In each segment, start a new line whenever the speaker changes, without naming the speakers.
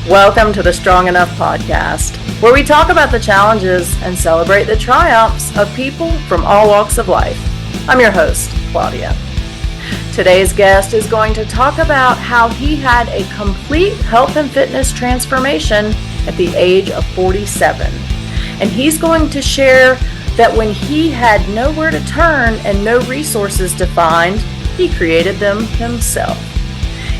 Welcome to the Strong Enough podcast, where we talk about the challenges and celebrate the triumphs of people from all walks of life. I'm your host, Claudia. Today's guest is going to talk about how he had a complete health and fitness transformation at the age of 47. And he's going to share that when he had nowhere to turn and no resources to find, he created them himself.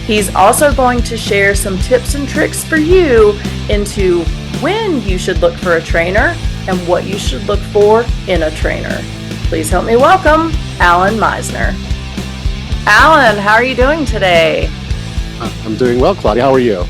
He's also going to share some tips and tricks for you into when you should look for a trainer and what you should look for in a trainer. Please help me welcome Allan Misner. Allan, how are you doing today?
I'm doing well, Claudia. How are you?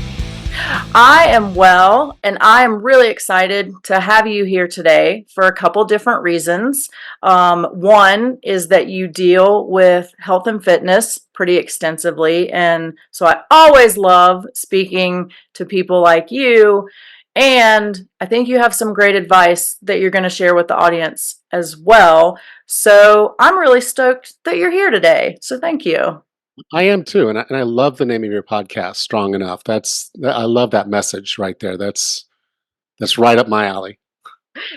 I am well, and I am really excited to have you here today for a couple different reasons. One is that you deal with health and fitness pretty extensively, and so I always love speaking to people like you, and I think you have some great advice that you're going to share with the audience as well. So I'm really stoked that you're here today, so thank you.
I am too, and I love the name of your podcast, Strong Enough. I love that message right there. That's right up my alley.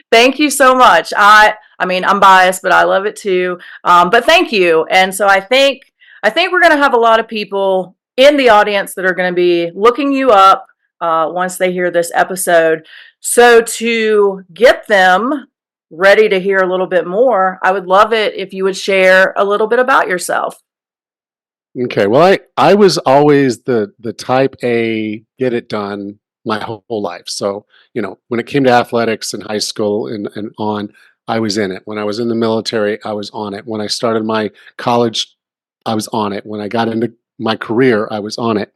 Thank you so much. I mean, I'm biased, but I love it too. But thank you. And so I think we're going to have a lot of people in the audience that are going to be looking you up once they hear this episode. So to get them ready to hear a little bit more, I would love it if you would share a little bit about yourself.
Okay. Well, I was always the type A, get it done my whole life. So, when it came to athletics in high school and on, I was in it. When I was in the military, I was on it. When I started my college, I was on it. When I got into my career, I was on it.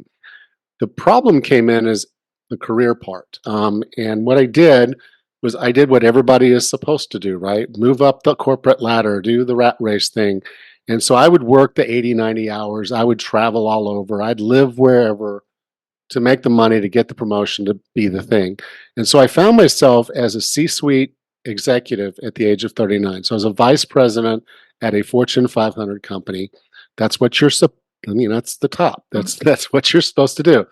The problem came in is the career part. And what I did was I did what everybody is supposed to do, right? Move up the corporate ladder, do the rat race thing. And so I would work the 80, 90 hours. I would travel all over. I'd live wherever to make the money to get the promotion to be the thing. And so I found myself as a C-suite executive at the age of 39. So I was a vice president at a Fortune 500 company. That's what that's the top. That's what you're supposed to do.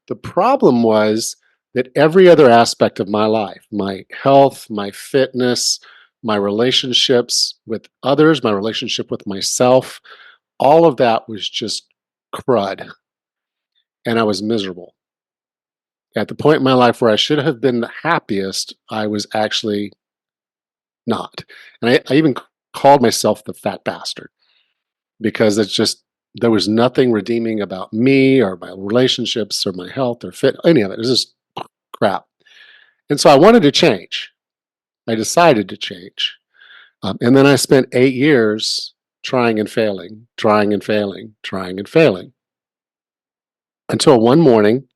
The problem was that every other aspect of my life, my health, my fitness, my relationships with others, my relationship with myself, all of that was just crud. And I was miserable. At the point in my life where I should have been the happiest, I was actually not. And I even called myself the fat bastard because there was nothing redeeming about me or my relationships or my health or fit, any of it. It was just crap. And so I wanted to change. I decided to change. And then I spent 8 years trying and failing, trying and failing, trying and failing. Until one morning,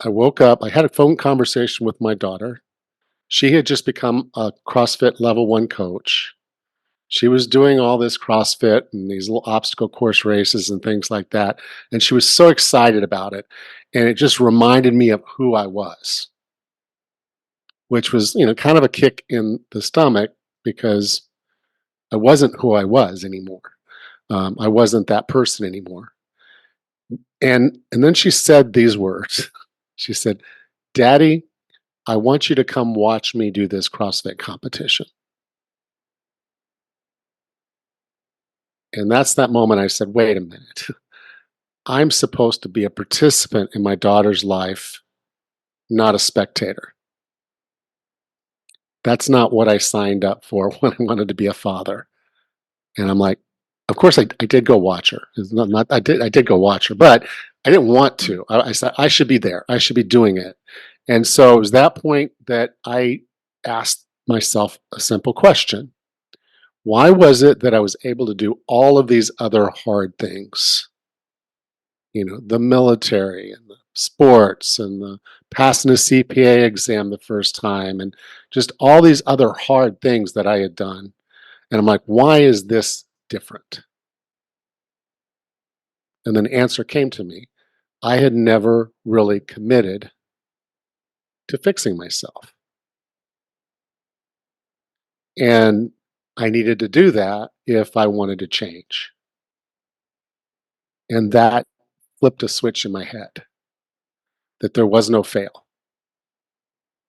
I woke up, I had a phone conversation with my daughter. She had just become a CrossFit level 1 coach. She was doing all this CrossFit and these little obstacle course races and things like that. And she was so excited about it. And it just reminded me of who I was, which was, kind of a kick in the stomach because I wasn't who I was anymore. I wasn't that person anymore. And then she said these words. She said, "Daddy, I want you to come watch me do this CrossFit competition." And that's that moment I said, wait a minute. I'm supposed to be a participant in my daughter's life, not a spectator. That's not what I signed up for when I wanted to be a father. And I'm like, of course I did go watch her. I did go watch her, but I didn't want to. I said I should be there. I should be doing it. And so it was that point that I asked myself a simple question. Why was it that I was able to do all of these other hard things? The military and the sports and the passing a CPA exam the first time and just all these other hard things that I had done. And I'm like, why is this different? And then the answer came to me. I had never really committed to fixing myself. And I needed to do that if I wanted to change. And that flipped a switch in my head. that there was no fail,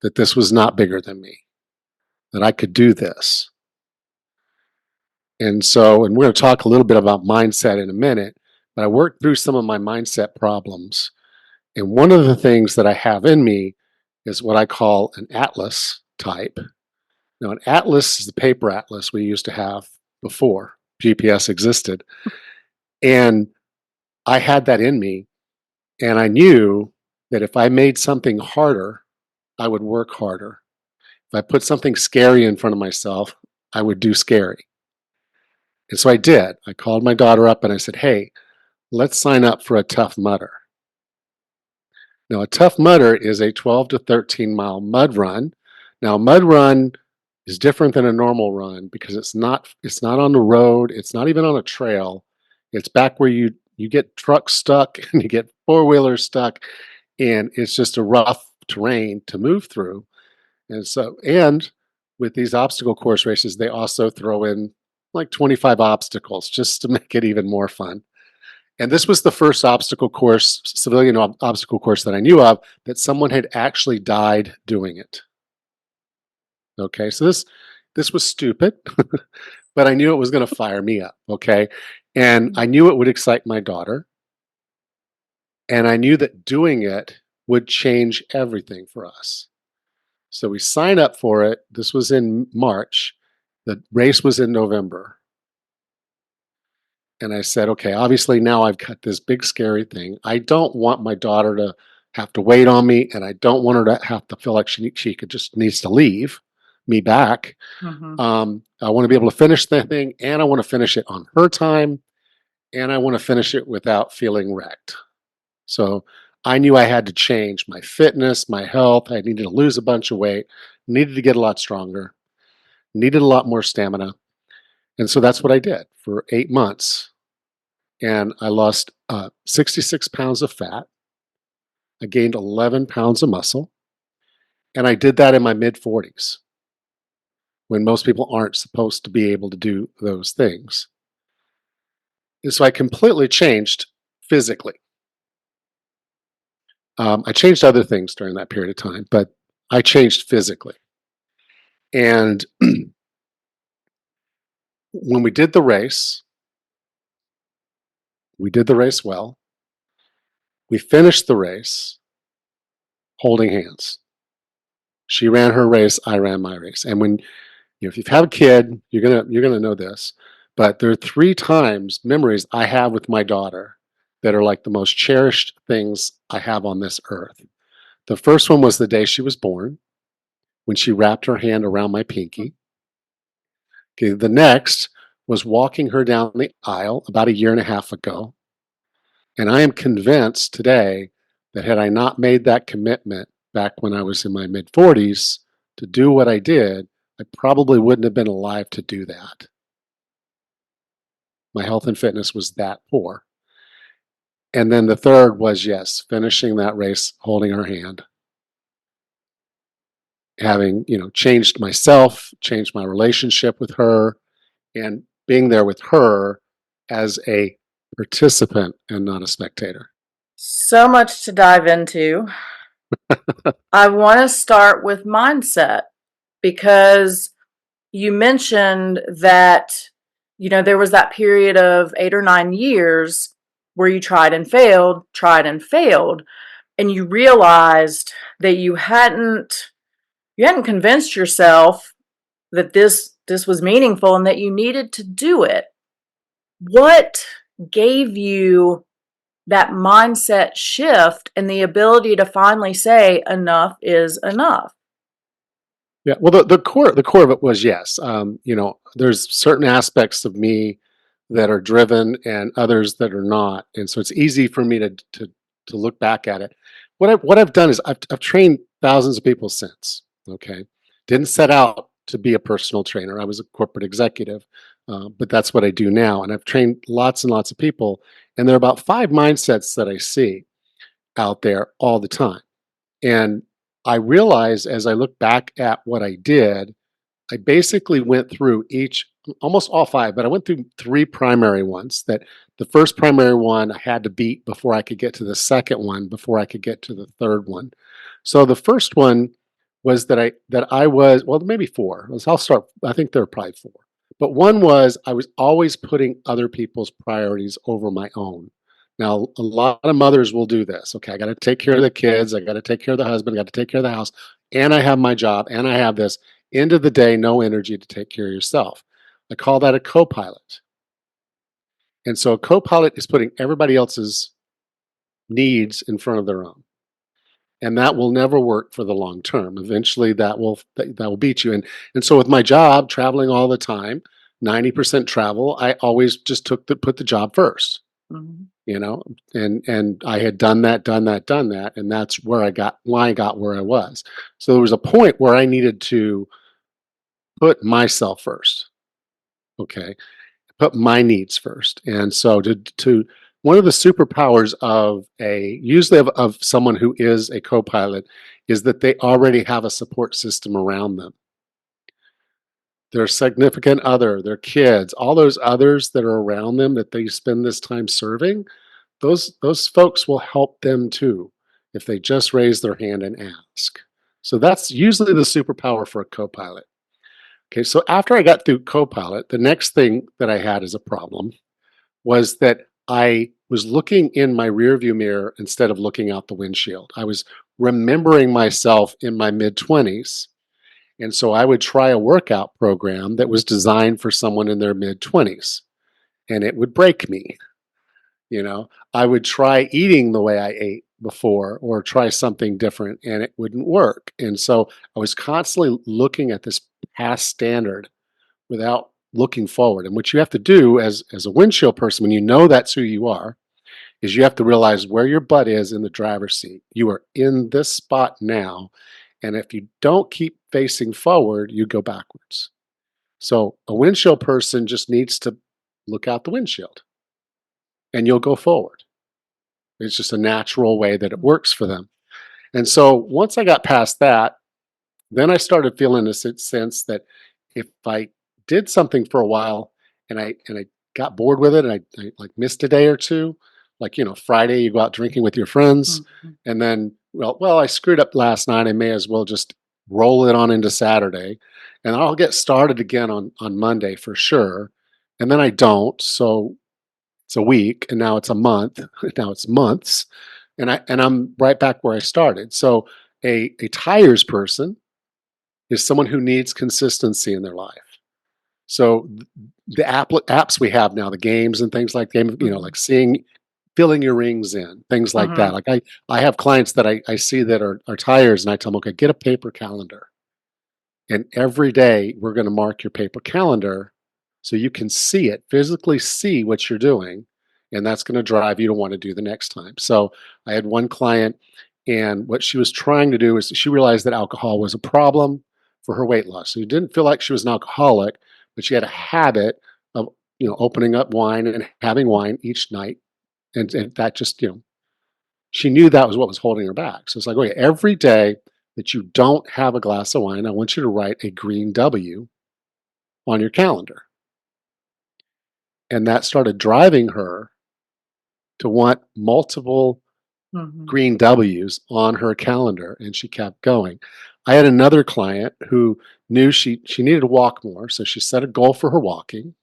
that this was not bigger than me, that I could do this. And we're going to talk a little bit about mindset in a minute, but I worked through some of my mindset problems. And one of the things that I have in me is what I call an atlas type. Now, an atlas is the paper atlas we used to have before GPS existed. And I had that in me. And I knew that if I made something harder, I would work harder. If I put something scary in front of myself, I would do scary. And so I did. I called my daughter up and I said, hey, let's sign up for a Tough Mudder. Now, a Tough Mudder is a 12 to 13 mile mud run. Now, a mud run is different than a normal run because it's not on the road, it's not even on a trail. It's back where you get trucks stuck and you get four-wheelers stuck, and it's just a rough terrain to move through. And with these obstacle course races, they also throw in like 25 obstacles just to make it even more fun. And this was the first civilian obstacle course that I knew of that someone had actually died doing it. Okay, so this was stupid, but I knew it was going to fire me up. Okay, and I knew it would excite my daughter, and I knew that doing it would change everything for us. So we signed up for it. This was in March. The race was in November. And I said, okay, obviously now I've got this big scary thing. I don't want my daughter to have to wait on me, and I don't want her to have to feel like she could just needs to leave me back.
Mm-hmm.
I want to be able to finish the thing, and I want to finish it on her time, and I want to finish it without feeling wrecked. So I knew I had to change my fitness, my health. I needed to lose a bunch of weight, needed to get a lot stronger, needed a lot more stamina. And so that's what I did for 8 months. And I lost 66 pounds of fat. I gained 11 pounds of muscle. And I did that in my mid 40s when most people aren't supposed to be able to do those things. And so I completely changed physically. I changed other things during that period of time, but I changed physically. And when we did the race well. We finished the race holding hands. She ran her race, I ran my race. And when if you've had a kid, you're gonna know this. But there are 3 times memories I have with my daughter that are like the most cherished things I have on this earth. The first one was the day she was born, when she wrapped her hand around my pinky. Okay, the next was walking her down the aisle about a year and a half ago. And I am convinced today that had I not made that commitment back when I was in my mid 40s to do what I did, I probably wouldn't have been alive to do that. My health and fitness was that poor. And then the third was, yes, finishing that race, holding her hand, having, changed myself, changed my relationship with her, and being there with her as a participant and not a spectator.
So much to dive into. I want to start with mindset because you mentioned that, there was that period of 8 or 9 years where you tried and failed, and you realized that you hadn't convinced yourself that this was meaningful and that you needed to do it. What gave you that mindset shift and the ability to finally say enough is enough?
Yeah, well, the core of it was yes. There's certain aspects of me that are driven and others that are not, and so it's easy for me to look back at it. What I've done is I've trained thousands of people since. Okay, didn't set out to be a personal trainer. I was a corporate executive, but that's what I do now, and I've trained lots and lots of people. And there are about 5 mindsets that I see out there all the time. And I realize as I look back at what I did, I basically went through almost all five, but I went through three primary ones. That the first primary one I had to beat before I could get to the second one, before I could get to the third one. So the first one was that I was, well, maybe four. I'll start. I think there were probably four, but one was I was always putting other people's priorities over my own. Now, a lot of mothers will do this. Okay, I got to take care of the kids. I got to take care of the husband. I got to take care of the house, and I have my job, and I have this. End of the day, no energy to take care of yourself. I call that a co-pilot. And so a co-pilot is putting everybody else's needs in front of their own. And that will never work for the long term. Eventually that will beat you. And so with my job, traveling all the time, 90% travel, I always just put the job first.
Mhm.
And I had done that, and that's why I got where I was. So there was a point where I needed to put myself first. Okay. Put my needs first. And so to one of the superpowers of of someone who is a co-pilot is that they already have a support system around them. Their significant other, their kids, all those others that are around them that they spend this time serving, those folks will help them too if they just raise their hand and ask. So that's usually the superpower for a co-pilot. Okay, so after I got through Copilot, the next thing that I had as a problem was that I was looking in my rearview mirror instead of looking out the windshield. I was remembering myself in my mid 20s. And so I would try a workout program that was designed for someone in their mid 20s, and it would break me. I would try eating the way I ate before or try something different, and it wouldn't work. And so I was constantly looking at this past standard without looking forward. And what you have to do as a windshield person, when you know that's who you are, is you have to realize where your butt is in the driver's seat. You are in this spot now. And if you don't keep facing forward, you go backwards. So a windshield person just needs to look out the windshield and you'll go forward. It's just a natural way that it works for them. And so once I got past that, then I started feeling a sense that if I did something for a while and I got bored with it and I like missed a day or two, like Friday you go out drinking with your friends,
Mhm.
and then I screwed up last night. I may as well just roll it on into Saturday, and I'll get started again on Monday for sure. And then I don't, so it's a week, and now it's a month, now it's months, and I'm right back where I started. So a tires person is someone who needs consistency in their life. So the apps we have now, the games and things like
Mhm.
like filling your rings in, things like that.
Mhm.
Like I have clients that I see that are tires, and I tell them, okay, get a paper calendar, and every day we're going to mark your paper calendar so you can see it, physically see what you're doing. And that's going to drive you to want to do the next time. So I had one client, and what she was trying to do is she realized that alcohol was a problem for her weight loss. So she didn't feel like she was an alcoholic, but she had a habit of, opening up wine and having wine each night. And that just, she knew that was what was holding her back. So it's like, okay, every day that you don't have a glass of wine, I want you to write a green W on your calendar. And that started driving her to want multiple
Mhm.
green W's on her calendar, and she kept going. I had another client who knew she needed to walk more, so she set a goal for her walking.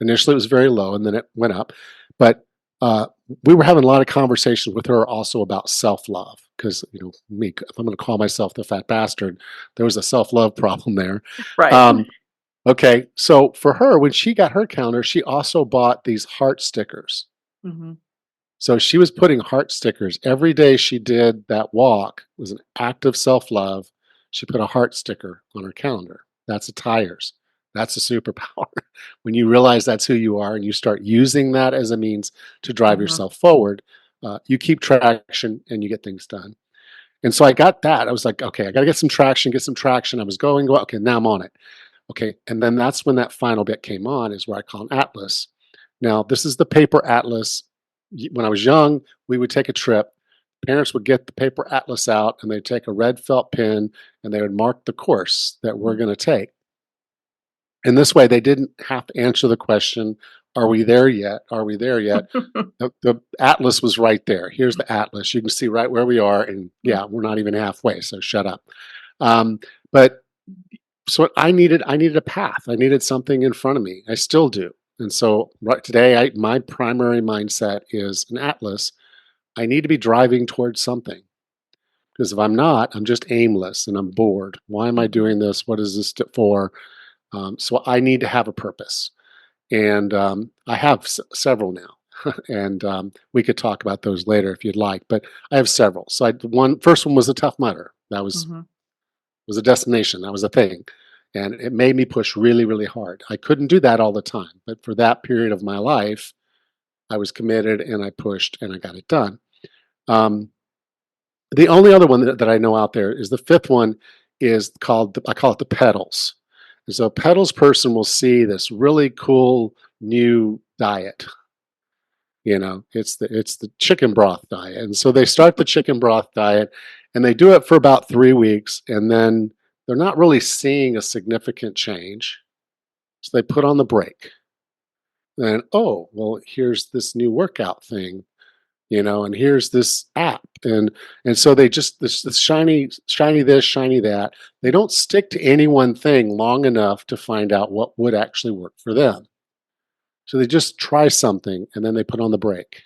Initially, it was very low, and then it went up. But uh, we were having a lot of conversations with her also about self love, because me, if I'm going to call myself the fat bastard, there was a self love problem there.
Right.
Um, okay, so for her, when she got her calendar, she also bought these heart stickers.
Mhm.
So she was putting heart stickers every day she did that walk was an act of self-love. She put a heart sticker on her calendar. That's a tires. That's a superpower. When you realize that's who you are and you start using that as a means to drive
Mhm.
yourself forward, you keep traction and you get things done. And so I got that. I was like, okay, I got to get some traction, get some traction. I was going, well, okay, now I'm on it. Okay. And then that's when that final bit came on, is where I call an atlas. Now, this is the paper atlas. When I was young, we would take a trip. Parents would get the paper atlas out and they'd take a red felt pen and they would mark the course that we're going to take. And this way, they didn't have to answer the question, "Are we there yet? Are we there yet?" The atlas was right there. Here's the atlas. You can see right where we are, and yeah, we're not even halfway. So shut up. Um, but so I needed a path. I needed something in front of me. I still do. And so right today, my primary mindset is an atlas. I need to be driving towards something because if I'm not, I'm just aimless and I'm bored. Why am I
Mhm.
doing this? What is this for? So I need to have a purpose, and I have several now, and we could talk about those later if you'd like. But I have several. So one first one was a Tough Mudder. That
Mhm.
was a destination. That was a thing, and it made me push really, really hard. I couldn't do that all the time, but for that period of my life, I was committed and I pushed and I got it done. Um, the only other one that I know out there is the fifth one is called I call it the pedals. And so a pedals person will see this really cool new diet. It's the chicken broth diet. And so they start the chicken broth diet and they do it for about 3 weeks and then they're not really seeing a significant change. So they put on the brake. And oh, well, here's this new workout thing, and here's this app, and so they just this shiny this, shiny that. They don't stick to any one thing long enough to find out what would actually work for them. So they just try something and then they put on the brake.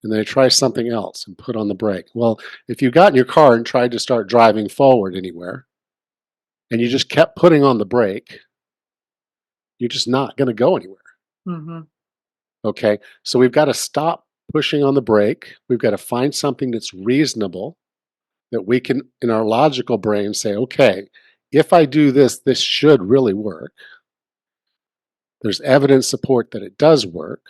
And they try something else and put on the brake. Well, if you got in your car and tried to start driving forward anywhere and you just kept putting on the brake, you're just not going to go anywhere.
Mhm.
Okay. So we've got to stop pushing on the brake. We've got to find something that's reasonable that we can, in our logical brain, say, okay, if I do this, this should really work. There's evidence support that it does work.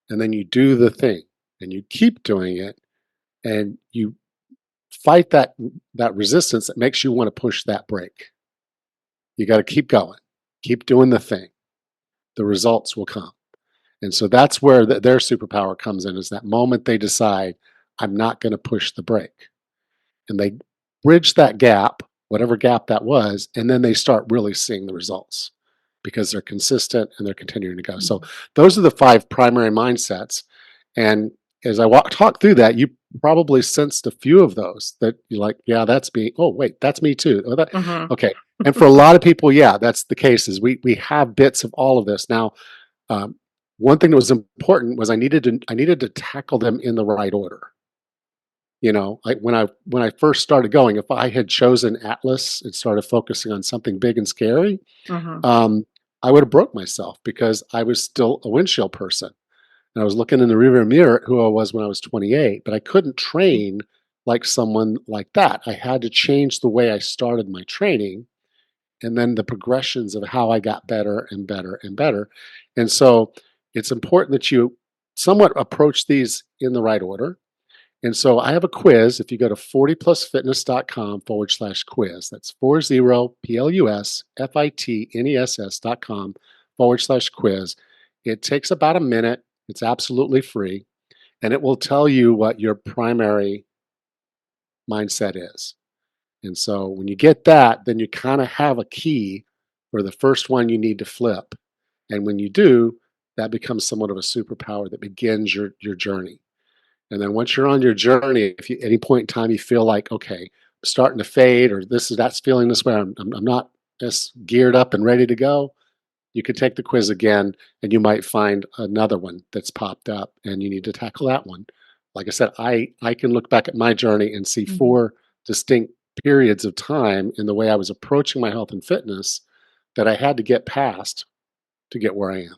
And then you do the thing and you keep doing it and you fight that resistance that makes you want to push that brake. You got to keep going, keep doing the thing. The results will come. And so that's where their superpower comes in is that moment they decide, I'm not going to push the brake. And they bridge that gap, whatever gap that was, and then they start really seeing the results because they're consistent and they're continuing to go. So
Mhm.
those are the five primary mindsets. And as I talk through that, you probably sensed a few of those that you're like, yeah, that's me. Oh, wait, that's me too. Oh,
Mhm.
okay. And for a lot of people, yeah, that's the case. Is we have bits of all of this now. Um, one thing that was important was I needed to tackle them in the right order. When I first started going, if I had chosen Atlas and started focusing on something big and scary,
Mhm.
um, I would have broke myself because I was still a windshield person. And I was looking in the rearview mirror at who I was when I was 28, but I couldn't train like someone like that. I had to change the way I started my training and then the progressions of how I got better and better and better. And so it's important that you somewhat approach these in the right order. And so I have a quiz. If you go to 40plusfitness.com/quiz, that's 40plusfitness.com/quiz. It takes about a minute. It's absolutely free. And it will tell you what your primary mindset is. And so when you get that, then you kind of have a key for the first one you need to flip. And when you do, that becomes somewhat of a superpower that begins your journey. And then once you're on your journey, if you any point in time you feel like, okay, I'm starting to fade, or that's feeling this way, I'm not as geared up and ready to go, you could take the quiz again and you might find another one that's popped up and you need to tackle that one. Like I said, I can look back at my journey and see
Mhm.
four distinct periods of time in the way I was approaching my health and fitness that I had to get past to get where I am.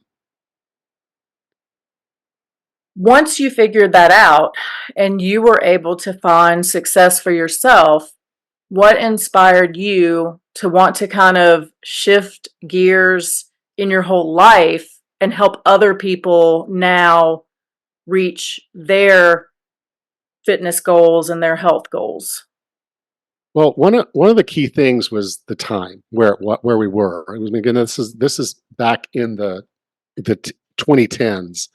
Once you figured that out and you were able to find success for yourself, what inspired you to want to kind of shift gears in your whole life and help other people now reach their fitness goals and their health goals?
Well, one of the key things was the time where we were. It was again, this is back in the 2010s,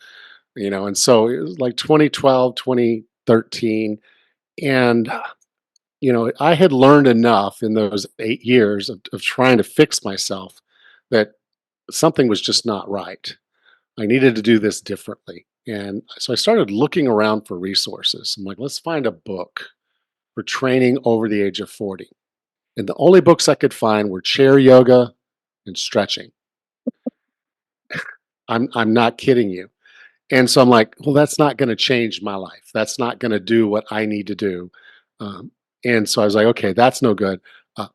and so it was like 2012, 2013, and I had learned enough in those 8 years of trying to fix myself that something was just not right. I needed to do this differently. And so I started looking around for resources. I'm like, let's find a book for training over the age of 40. And the only books I could find were chair yoga and stretching. I'm not kidding you. And so I'm like, well, that's not going to change my life. That's not going to do what I need to do. Um, and so I was like, okay, that's no good.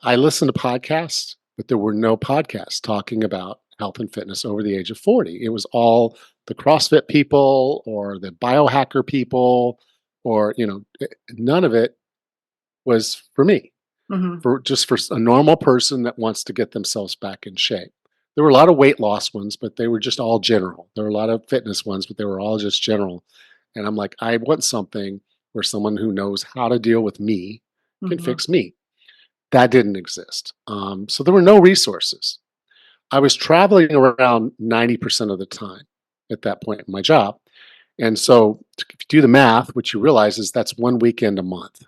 I listened to podcasts, but there were no podcasts talking about health and fitness over the age of 40. It was all the CrossFit people or the biohacker people, or, none of it was for me,
Mhm.
for a normal person that wants to get themselves back in shape. There were a lot of weight loss ones, but they were just all general. There were a lot of fitness ones, but they were all just general. And I'm like, I want something where someone who knows how to deal with me can
Mhm.
fix me. That didn't exist. So there were no resources. I was traveling around 90% of the time at that point in my job. And so if you do the math, what you realize is that's one weekend a month.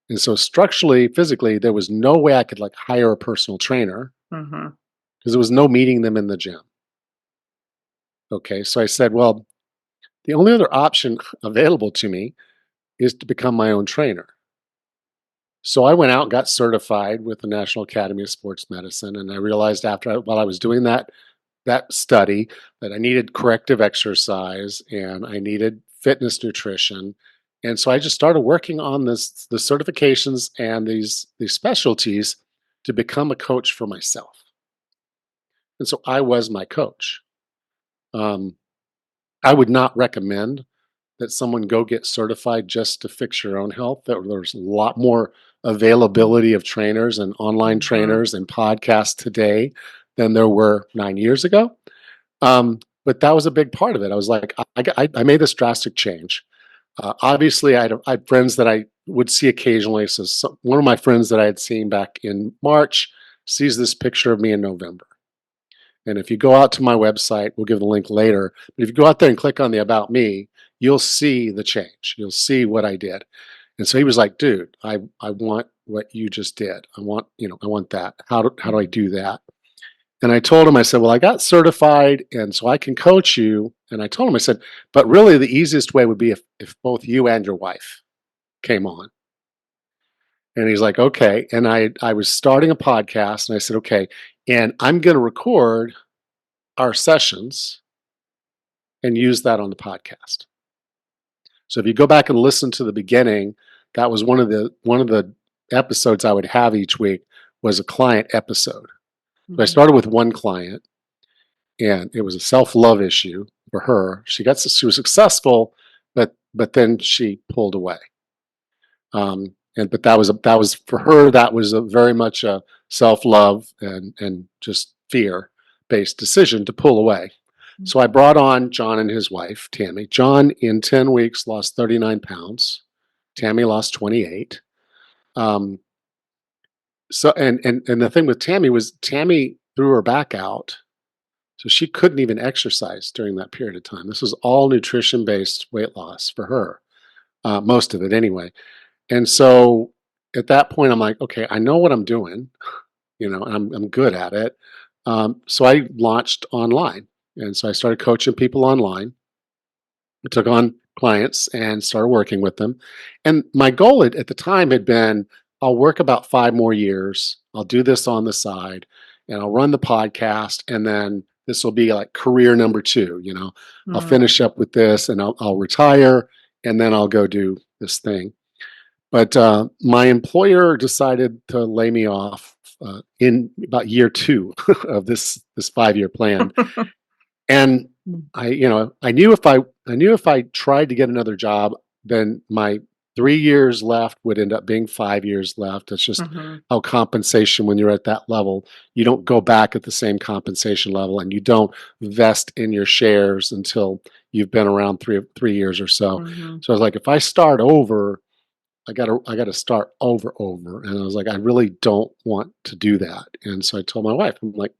And so structurally, physically, there was no way I could like hire a personal trainer
Mhm.
because there was no meeting them in the gym. Okay. So I said, well, the only other option available to me is to become my own trainer. So I went out and got certified with the National Academy of Sports Medicine. And I realized while I was doing that study, that I needed corrective exercise and I needed fitness nutrition. And so I just started working on the certifications and these specialties to become a coach for myself. And so I was my coach. Um, I would not recommend that someone go get certified just to fix your own health. There's a lot more availability of trainers and online
Mhm.
trainers and podcasts today than there were 9 years ago. But that was a big part of it. I was like, I made this drastic change. Obviously, I had friends that I would see occasionally. So one of my friends that I had seen back in March sees this picture of me in November. And if you go out to my website, we'll give the link later. But if you go out there and click on the About Me, you'll see the change. You'll see what I did. And so he was like, dude, I want what you just did. I want that. How do I do that? And I told him, I said, well, I got certified and so I can coach you. And I told him, I said, but really the easiest way would be if both you and your wife came on. And he's like, okay. And I was starting a podcast and I said, okay, and I'm going to record our sessions and use that on the podcast. So if you go back and listen to the beginning, that was one of the episodes I would have each week was a client episode. So I
Mhm.
started with one client and it was a self-love issue for her. She was successful, but then she pulled away. But that was for her. That was a very much a self-love and just fear-based decision to pull away. So I brought on John and his wife Tammy. John in 10 weeks lost 39 pounds. Tammy lost 28. Um, and the thing with Tammy was Tammy threw her back out. So she couldn't even exercise during that period of time. This was all nutrition based weight loss for her, most of it anyway. And so at that point, I'm like, okay, I know what I'm doing, and I'm good at it. So I launched online. And so I started coaching people online. I took on clients and started working with them. And my goal at the time had been I'll work about 5 more years. I'll do this on the side and I'll run the podcast. And then this will be like career number two. I'll
Mhm.
finish up with this and I'll retire and then I'll go do this thing. But my employer decided to lay me off in about year two of this 5 year plan. And I knew if I tried to get another job, then my 3 years left would end up being 5 years left. It's just
Mhm.
how compensation when you're at that level, you don't go back at the same compensation level, and you don't vest in your shares until you've been around 3 years or so.
Mhm.
So I was like, if I start over, I gotta start over. And I was like, I really don't want to do that. And so I told my wife, I'm like,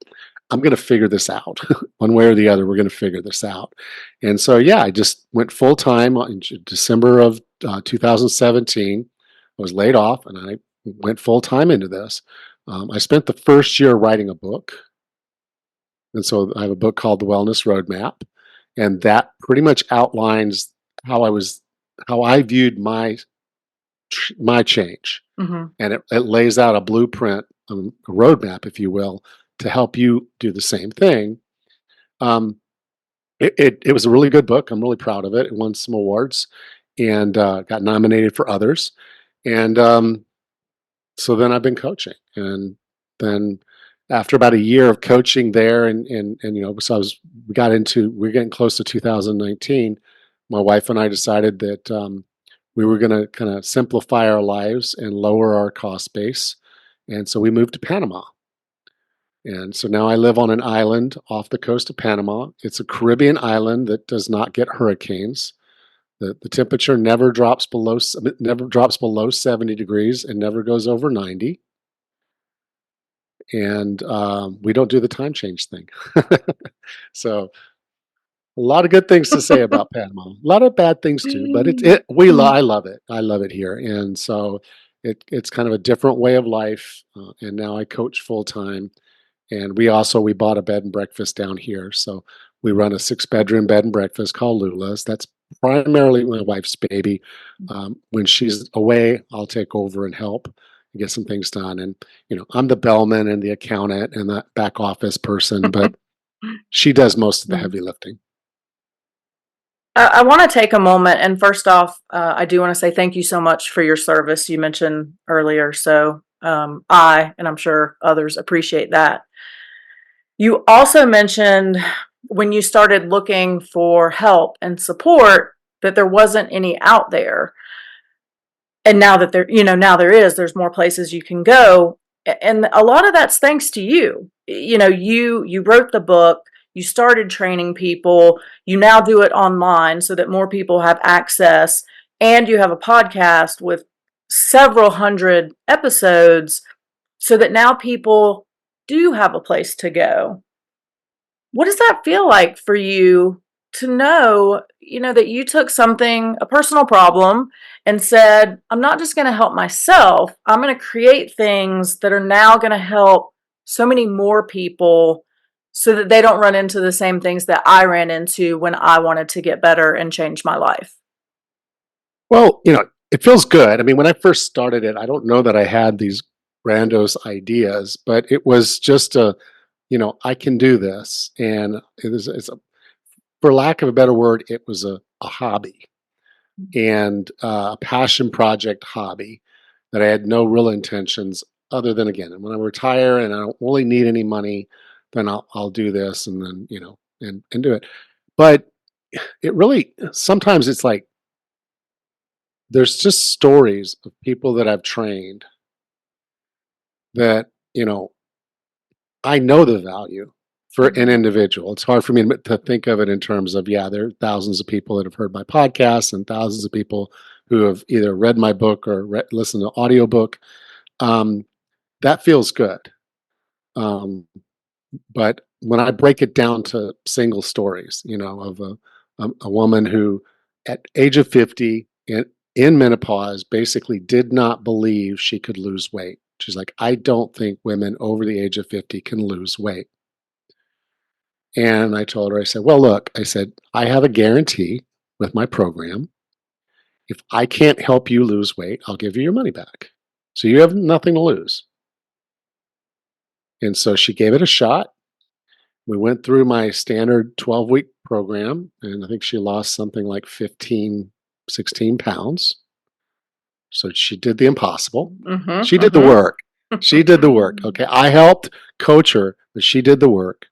I'm gonna figure this out. One way or the other, we're gonna figure this out. And so yeah, I just went full time in December of 2017. I was laid off and I went full time into this. I spent the first year writing a book. And so I have a book called The Wellness Roadmap. And that pretty much outlines how I was, how I viewed my change.
Mhm.
And it lays out a blueprint, a roadmap, if you will, to help you do the same thing. Um, it was a really good book. I'm really proud of it. It won some awards and got nominated for others. And so then I've been coaching, and then after about a year of coaching there, and so we're getting close to 2019. My wife and I decided that we were going to kind of simplify our lives and lower our cost base, and so we moved to Panama. And so now I live on an island off the coast of Panama. It's a Caribbean island that does not get hurricanes. The temperature never drops below 70 degrees and never goes over 90. And we don't do the time change thing. So a lot of good things to say about Panama. A lot of bad things too, but I love it. I love it here, and so it's kind of a different way of life. And now I coach full time, and we bought a bed and breakfast down here, so we run a 6-bedroom bed and breakfast called Lula's. That's primarily my wife's baby. When she's away, I'll take over and help and get some things done. And I'm the bellman and the accountant and the back office person, but she does most of the heavy lifting.
I want to take a moment, and first off, I do want to say thank you so much for your service you mentioned earlier. So and I'm sure others appreciate that. You also mentioned when you started looking for help and support that there wasn't any out there. And now that now there's more places you can go. And a lot of that's thanks to you. You wrote the book, you started training people, you now do it online so that more people have access, and you have a podcast with several hundred episodes so that now people do have a place to go. What does that feel like for you to know, that you took something, a personal problem, and said, I'm not just going to help myself, I'm going to create things that are now going to help so many more people so that they don't run into the same things that I ran into when I wanted to get better and change my life?
Well, it feels good. I mean, when I first started it, I don't know that I had these grandiose ideas, but it was just I can do this, and for lack of a better word, it was a hobby and a passion project hobby that I had no real intentions other than, again, when I retire and I don't really need any money, then I'll do this, and then and do it. But it really, sometimes it's like there's just stories of people that I've trained that I know the value for an individual. It's hard for me to think of it in terms of, yeah, there are thousands of people that have heard my podcast and thousands of people who have either read my book or listened to audiobook. Um, that feels good. But when I break it down to single stories, of a woman who at age of 50 in menopause basically did not believe she could lose weight. She's like, I don't think women over the age of 50 can lose weight. And I told her, I said, well, look, I said, I have a guarantee with my program. If I can't help you lose weight, I'll give you your money back. So you have nothing to lose. And so she gave it a shot. We went through my standard 12-week program, and I think she lost something like 15, 16 pounds. So she did the impossible. She did the work. She did the work. Okay. I helped coach her, but she did the work.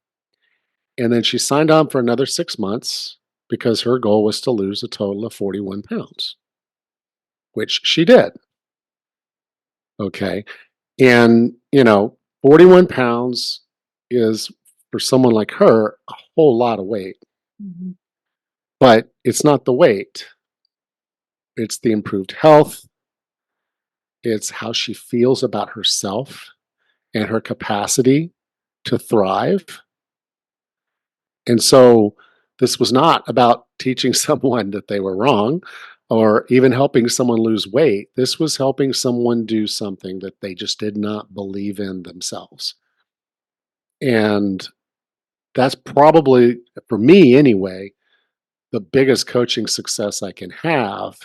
And then she signed on for another 6 months because her goal was to lose a total of 41 pounds, which she did. Okay. And, 41 pounds is, for someone like her, a whole lot of weight.
Mhm.
But it's not the weight, it's the improved health, it's how she feels about herself and her capacity to thrive. And so this was not about teaching someone that they were wrong. or even helping someone lose weight. This was helping someone do something that they just did not believe in themselves. And that's probably, for me anyway, the biggest coaching success I can have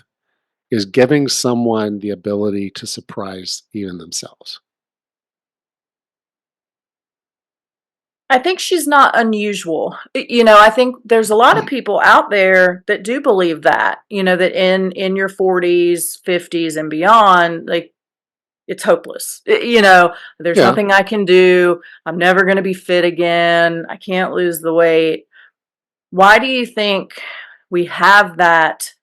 is giving someone the ability to surprise even themselves.
I think she's not unusual. I think there's a lot of people out there that do believe that, that in your 40s, 50s and beyond, like it's hopeless. There's
Yeah.
nothing I can do. I'm never going to be fit again. I can't lose the weight. Why do you think we have that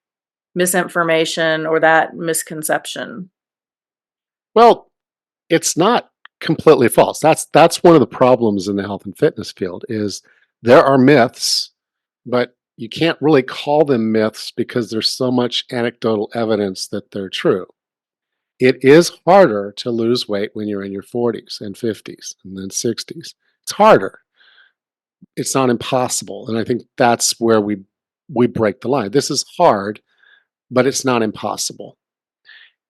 misinformation or that misconception?
Well, it's not completely false. That's one of the problems in the health and fitness field is there are myths, but you can't really call them myths because there's so much anecdotal evidence that they're true. It is harder to lose weight when you're in your 40s and 50s and then 60s. It's harder. It's not impossible, and I think that's where we break the line. This is hard, but it's not impossible.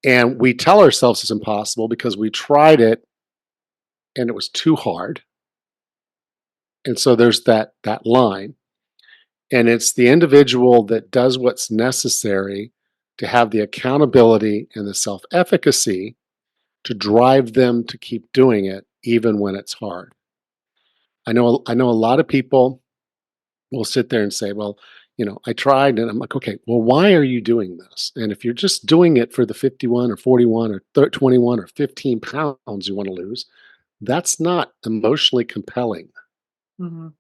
And we tell ourselves it's impossible because we tried it and it was too hard. And so there's that line. And it's the individual that does what's necessary to have the accountability and the self-efficacy to drive them to keep doing it even when it's hard. I know a lot of people will sit there and say, well, I tried, and I'm like, okay, well, why are you doing this? And if you're just doing it for the 51 or 41 or 21 or 15 pounds you want to lose, that's not emotionally compelling.
Mhm.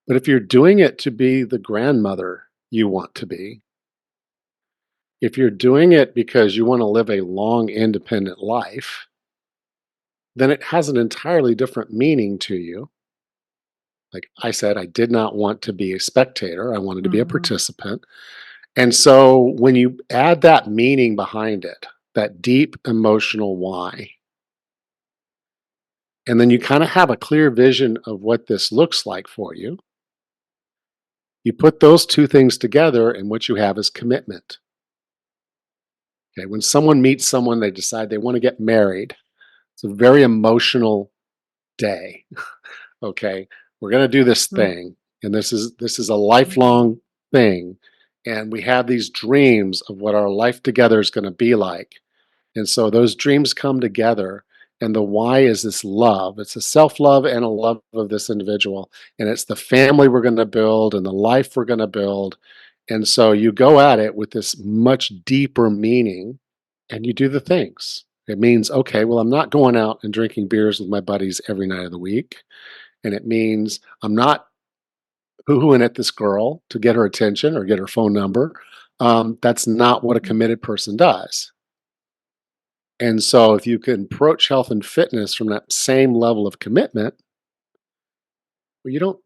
But if you're doing it to be the grandmother you want to be, if you're doing it because you want to live a long, independent life, then it has an entirely different meaning to you. Like I said, I did not want to be a spectator, I wanted to be a
Mhm.
participant. And so when you add that meaning behind it, that deep emotional why, and then you kind of have a clear vision of what this looks like for you, you put those two things together, and what you have is commitment. Okay, when someone meets someone, they decide they want to get married. It's a very emotional day. Okay, we're going to do this
Mhm.
thing, and this is a lifelong thing, and we have these dreams of what our life together is going to be like. And so those dreams come together, and the why is this love. It's a self-love and a love of this individual, and it's the family we're going to build and the life we're going to build. And so you go at it with this much deeper meaning, and you do the things. It means, okay, well, I'm not going out and drinking beers with my buddies every night of the week. And it means I'm not hoo-hooing at this girl to get her attention or get her phone number. That's not what a committed person does. And so if you can approach health and fitness from that same level of commitment, well, you don't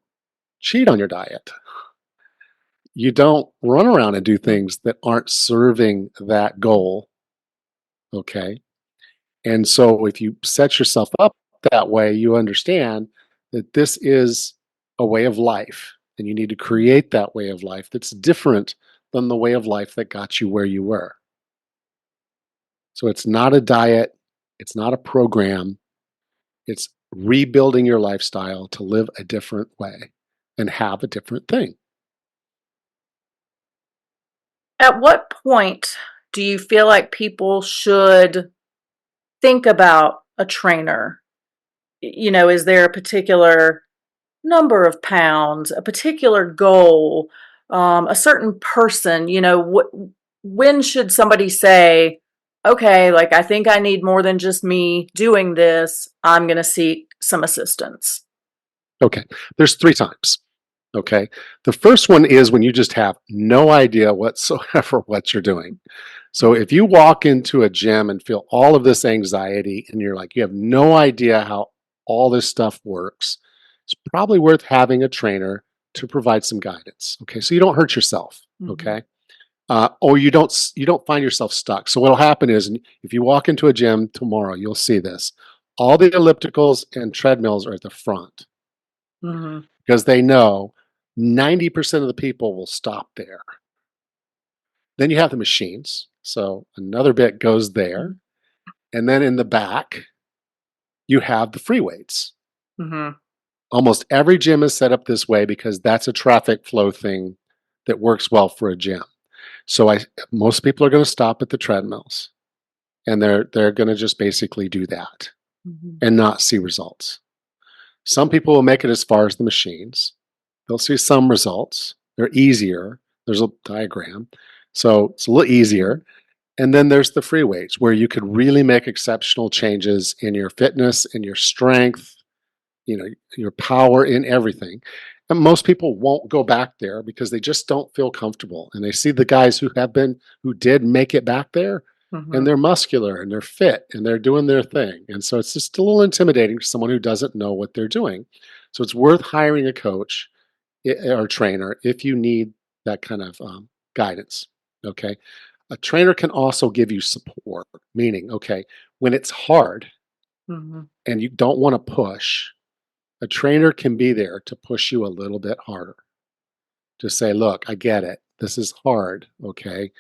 cheat on your diet. You don't run around and do things that aren't serving that goal. Okay. And so if you set yourself up that way, you understand that this is a way of life, and you need to create that way of life that's different than the way of life that got you where you were. So it's not a diet, it's not a program, it's rebuilding your lifestyle to live a different way and have a different thing.
At what point do you feel like people should think about a trainer? Is there a particular number of pounds, a particular goal, a certain person? When should somebody say, okay, like I think I need more than just me doing this. I'm going to seek some assistance.
Okay, there's three times. Okay, the first one is when you just have no idea whatsoever what you're doing. So if you walk into a gym and feel all of this anxiety and you're like, you have no idea how all this stuff works, it's probably worth having a trainer to provide some guidance. Okay, so you don't hurt yourself.
Mhm.
Okay, or you don't find yourself stuck. So what'll happen is, if you walk into a gym tomorrow, you'll see this. All the ellipticals and treadmills are at the front
Mhm.
because they know 90% of the people will stop there. Then you have the machines. So another bit goes there. And then in the back, you have the free weights.
Mm-hmm.
Almost every gym is set up this way because that's a traffic flow thing that works well for a gym. So most people are going to stop at the treadmills and they're going to just basically do that
Mm-hmm.
and not see results. Some people will make it as far as the machines. They'll see some results. They're easier. There's a diagram. So it's a little easier. And then there's the free weights where you could really make exceptional changes in your fitness, in your strength, your power, in everything. And most people won't go back there because they just don't feel comfortable. And they see the guys who did make it back there,
Mm-hmm.
and they're muscular and they're fit and they're doing their thing. And so it's just a little intimidating to someone who doesn't know what they're doing. So it's worth hiring a coach or trainer if you need that kind of guidance. Okay. A trainer can also give you support, meaning, okay, when it's hard
Mm-hmm.
and you don't want to push, a trainer can be there to push you a little bit harder, to say, look, I get it. This is hard. Okay.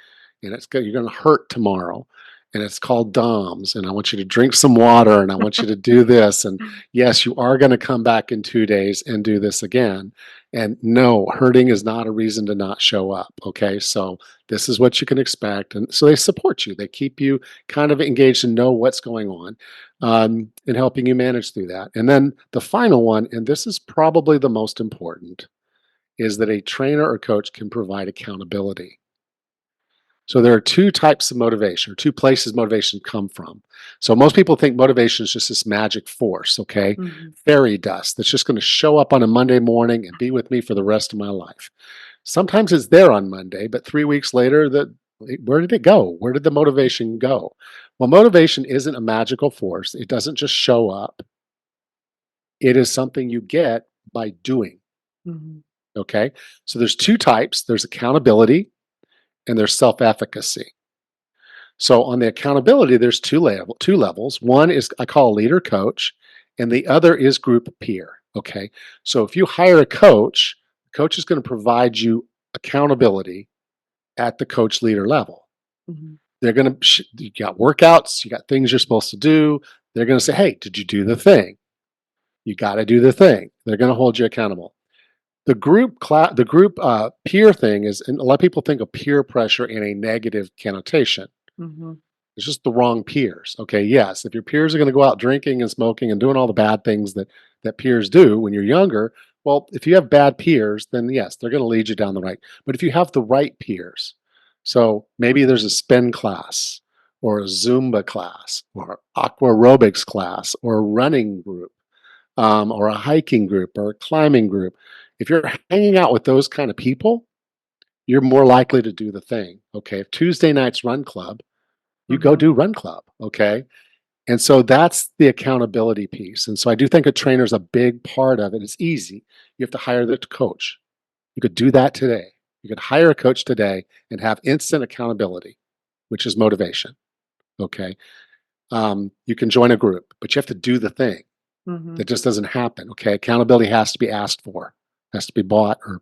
And you're going to hurt tomorrow. And it's called DOMS. And I want you to drink some water and I want you to do this. And yes, you are going to come back in 2 days and do this again. And no, hurting is not a reason to not show up. Okay. So this is what you can expect. And so they support you. They keep you kind of engaged and know what's going on, and helping you manage through that. And then the final one, and this is probably the most important, is that a trainer or coach can provide accountability. So there are two types of motivation, or two places motivation come from. So most people think motivation is just this magic force, okay?
Mm-hmm.
Fairy dust that's just going to show up on a Monday morning and be with me for the rest of my life. Sometimes it's there on Monday, but 3 weeks later, where did it go? Where did the motivation go? Well, motivation isn't a magical force. It doesn't just show up. It is something you get by doing.
Mm-hmm.
Okay. So there's two types, there's accountability and there's self efficacy. So on the accountability, there's two levels. One is I call a leader coach, and the other is group peer. Okay. So if you hire a coach, the coach is going to provide you accountability at the coach leader level.
Mm-hmm.
They're going to, you got workouts, you got things you're supposed to do. They're going to say, hey, did you do the thing? You got to do the thing. They're going to hold you accountable. The group peer thing is, and a lot of people think of peer pressure in a negative connotation.
Mm-hmm.
It's just the wrong peers. Okay, yes, if your peers are going to go out drinking and smoking and doing all the bad things that peers do when you're younger, well, if you have bad peers, then yes, they're going to lead you down the right. But if you have the right peers, so maybe there's a spin class or a Zumba class or aqua aerobics class or a running group, or a hiking group or a climbing group. If you're hanging out with those kind of people, you're more likely to do the thing. Okay. If Tuesday night's run club, you go
Mm-hmm.
do run club. Okay. And so that's the accountability piece. And so I do think a trainer is a big part of it. It's easy. You have to hire the coach. You could do that today. You could hire a coach today and have instant accountability, which is motivation. Okay. You can join a group, but you have to do the thing.
Mm-hmm.
That just doesn't happen. Okay. Accountability has to be asked for, has to be bought or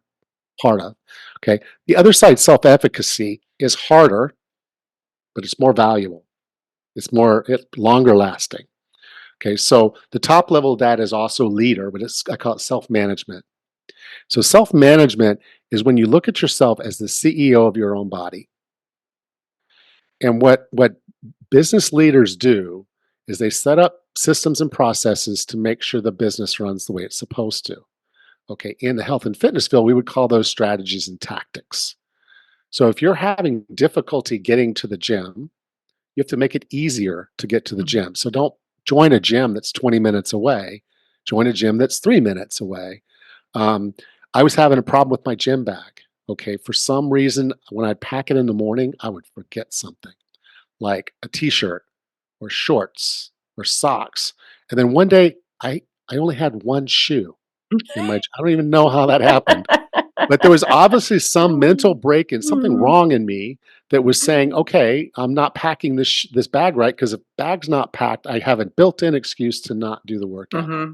part of. Okay. The other side, self efficacy, is harder, but it's more valuable. It's longer lasting. Okay. So the top level of that is also leader, but I call it self management. So self management is when you look at yourself as the CEO of your own body. And what business leaders do is they set up systems and processes to make sure the business runs the way it's supposed to. Okay, in the health and fitness field, we would call those strategies and tactics. So if you're having difficulty getting to the gym, you have to make it easier to get to the gym. So don't join a gym that's 20 minutes away. Join a gym that's 3 minutes away. Um, I was having a problem with my gym bag. Okay, for some reason, when I'd pack it in the morning, I would forget something like a t-shirt or shorts or socks. And then one day I only had one shoe in my I don't even know how that happened. But there was obviously some mental break and something wrong in me that was saying, "Okay, I'm not packing this bag right because if bag's not packed, I have a built-in excuse to not do the workout."
Mm-hmm.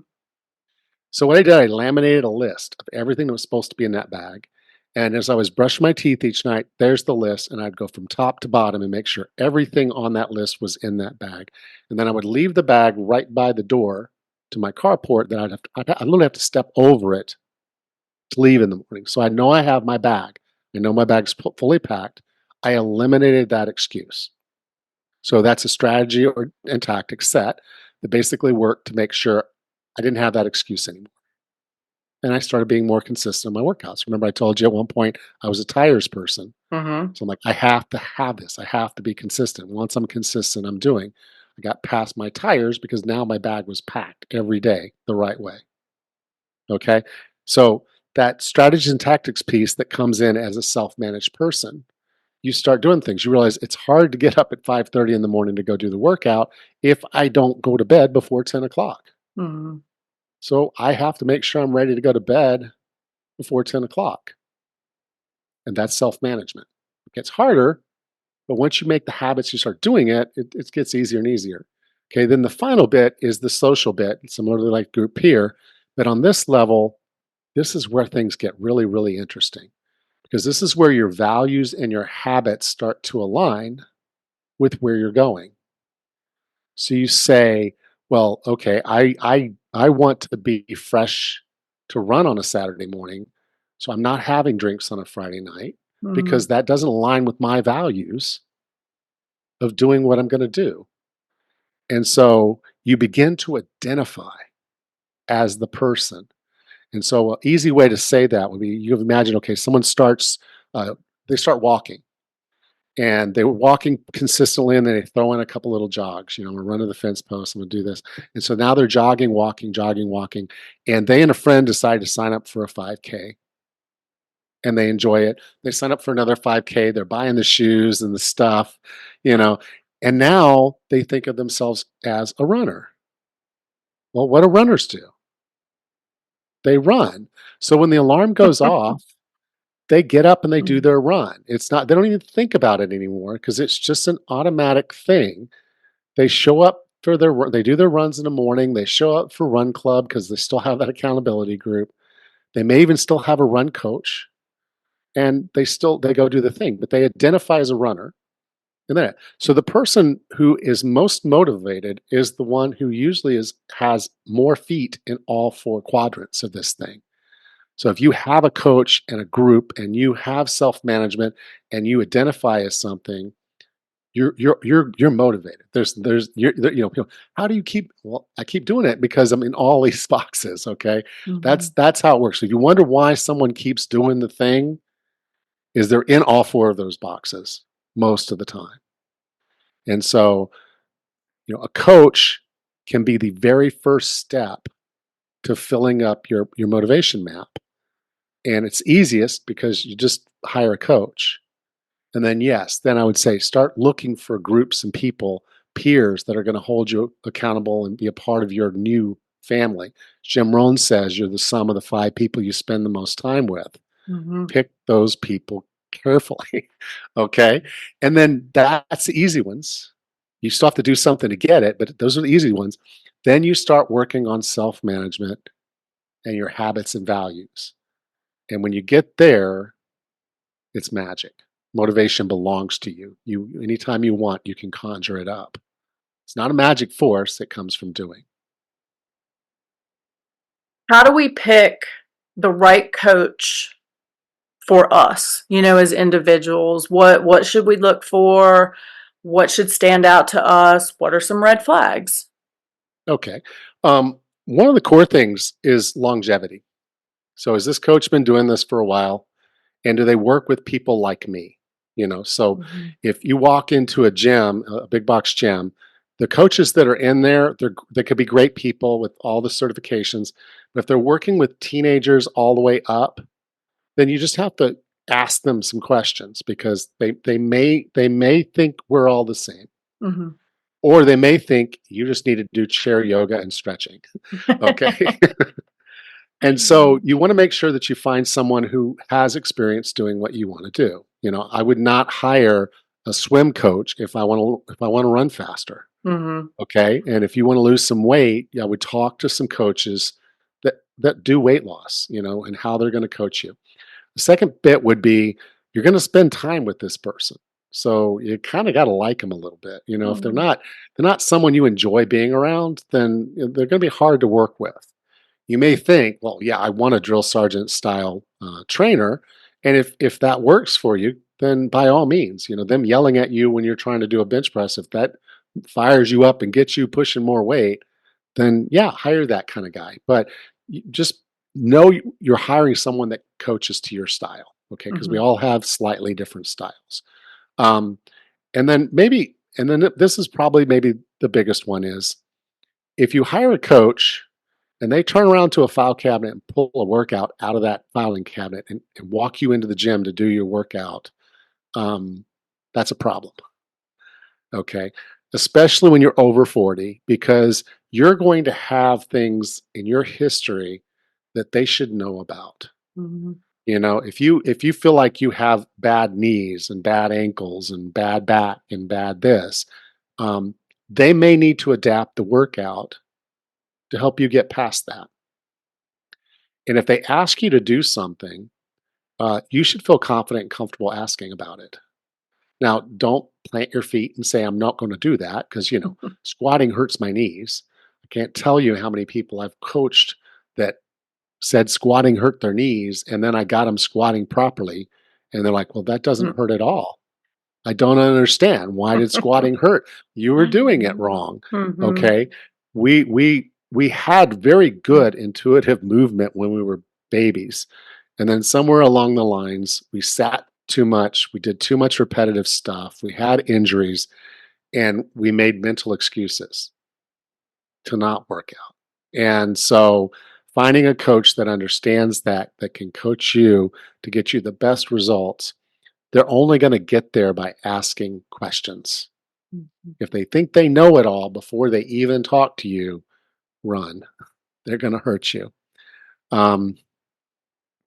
So what I did, I laminated a list of everything that was supposed to be in that bag, And as I was brushing my teeth each night, there's the list, and I'd go from top to bottom and make sure everything on that list was in that bag. And then I would leave the bag right by the door to my carport that I'd literally have to step over it to leave in the morning. So I know I have my bag. I know my bag's fully packed. I eliminated that excuse. So that's a strategy and tactic set that basically worked to make sure I didn't have that excuse anymore. And I started being more consistent in my workouts. Remember, I told you at one point I was a tires person.
Mm-hmm.
So I'm like, I have to have this. I have to be consistent. Once I'm consistent, I'm doing. I got past my tires because now my bag was packed every day the right way. Okay. So that strategies and tactics piece that comes in as a self-managed person, you start doing things. You realize it's hard to get up at 5:30 in the morning to go do the workout if I don't go to bed before 10 o'clock.
Mm-hmm.
So I have to make sure I'm ready to go to bed before 10 o'clock. And that's self-management. It gets harder, but once you make the habits, you start doing it, it gets easier and easier. Okay, then the final bit is the social bit, similarly like group peer. But on this level, this is where things get really, really interesting because this is where your values and your habits start to align with where you're going. So you say, well, okay, I want to be fresh to run on a Saturday morning. So I'm not having drinks on a Friday night
Mm-hmm.
because that doesn't align with my values of doing what I'm going to do. And so you begin to identify as the person. And so an easy way to say that would be you imagine, okay, someone starts, they start walking and they were walking consistently and then they throw in a couple little jogs. I'm gonna run to the fence post, I'm gonna do this. And so now they're jogging, walking, jogging, walking. And they and a friend decide to sign up for a 5K and they enjoy it. They sign up for another 5K, they're buying the shoes and the stuff, you know, and now they think of themselves as a runner. Well, what do runners do? They run. So when the alarm goes off, they get up and they do
Mm-hmm.
their run. It's not, they don't even think about it anymore because it's just an automatic thing. They show up for they do their runs in the morning. They show up for run club because they still have that accountability group. They may even still have a run coach and they go do the thing, but they identify as a runner. And then, so the person who is most motivated is the one who usually has more feet in all four quadrants of this thing. So if you have a coach and a group and you have self-management and you identify as something, you're motivated. How do you keep well, I keep doing it because I'm in all these boxes, okay?
Mm-hmm.
That's how it works. If you wonder why someone keeps doing the thing, is they're in all four of those boxes most of the time. And so, a coach can be the very first step to filling up your motivation map. And it's easiest because you just hire a coach. And then, yes, then I would say start looking for groups and people, peers that are going to hold you accountable and be a part of your new family. Jim Rohn says you're the sum of the five people you spend the most time with.
Mm-hmm.
Pick those people carefully. Okay. And then that's the easy ones. You still have to do something to get it, but those are the easy ones. Then you start working on self management and your habits and values. And when you get there, it's magic. Motivation belongs to you. Anytime you want, you can conjure it up. It's not a magic force, it comes from doing.
How do we pick the right coach for us, as individuals? What should we look for? What should stand out to us? What are some red flags?
Okay. One of the core things is longevity. So has this coach been doing this for a while? And do they work with people like me? So
Mm-hmm.
if you walk into a gym, a big box gym, the coaches that are in there, they could be great people with all the certifications. But if they're working with teenagers all the way up, then you just have to ask them some questions because they may think we're all the same.
Mm-hmm.
Or they may think you just need to do chair yoga and stretching. Okay. And so you want to make sure that you find someone who has experience doing what you want to do. I would not hire a swim coach if I want to run faster.
Mm-hmm.
Okay. And if you want to lose some weight, I would talk to some coaches that do weight loss, and how they're going to coach you. The second bit would be you're going to spend time with this person. So you kind of got to like them a little bit. If they're
Mhm.
not someone you enjoy being around, then they're going to be hard to work with. You may think, well, yeah, I want a drill sergeant style trainer, and if that works for you, then by all means, them yelling at you when you're trying to do a bench press, if that fires you up and gets you pushing more weight, then yeah, hire that kind of guy. But just know you're hiring someone that coaches to your style, okay? Because we
Mhm.
all have slightly different styles. Um, and then this is probably maybe the biggest one is if you hire a coach and they turn around to a file cabinet and pull a workout out of that filing cabinet and walk you into the gym to do your workout, um, that's a problem. Okay. Especially when you're over 40, because you're going to have things in your history that they should know about.
Mhm.
If you feel like you have bad knees and bad ankles and bad back and bad this, um, they may need to adapt the workout to help you get past that. And if they ask you to do something, you should feel confident and comfortable asking about it. Now, don't plant your feet and say, I'm not going to do that because, squatting hurts my knees. I can't tell you how many people I've coached that said squatting hurt their knees. And then I got them squatting properly. And they're like, well, that doesn't hurt at all. I don't understand. Why did squatting hurt? You were doing it wrong.
Mhm.
Okay. We had very good intuitive movement when we were babies. And then somewhere along the lines, we sat too much, we did too much repetitive stuff, we had injuries, and we made mental excuses to not work out. And so finding a coach that understands that can coach you to get you the best results, they're only going to get there by asking questions.
Mhm.
If they think they know it all before they even talk to you, run. They're going to hurt you. Um,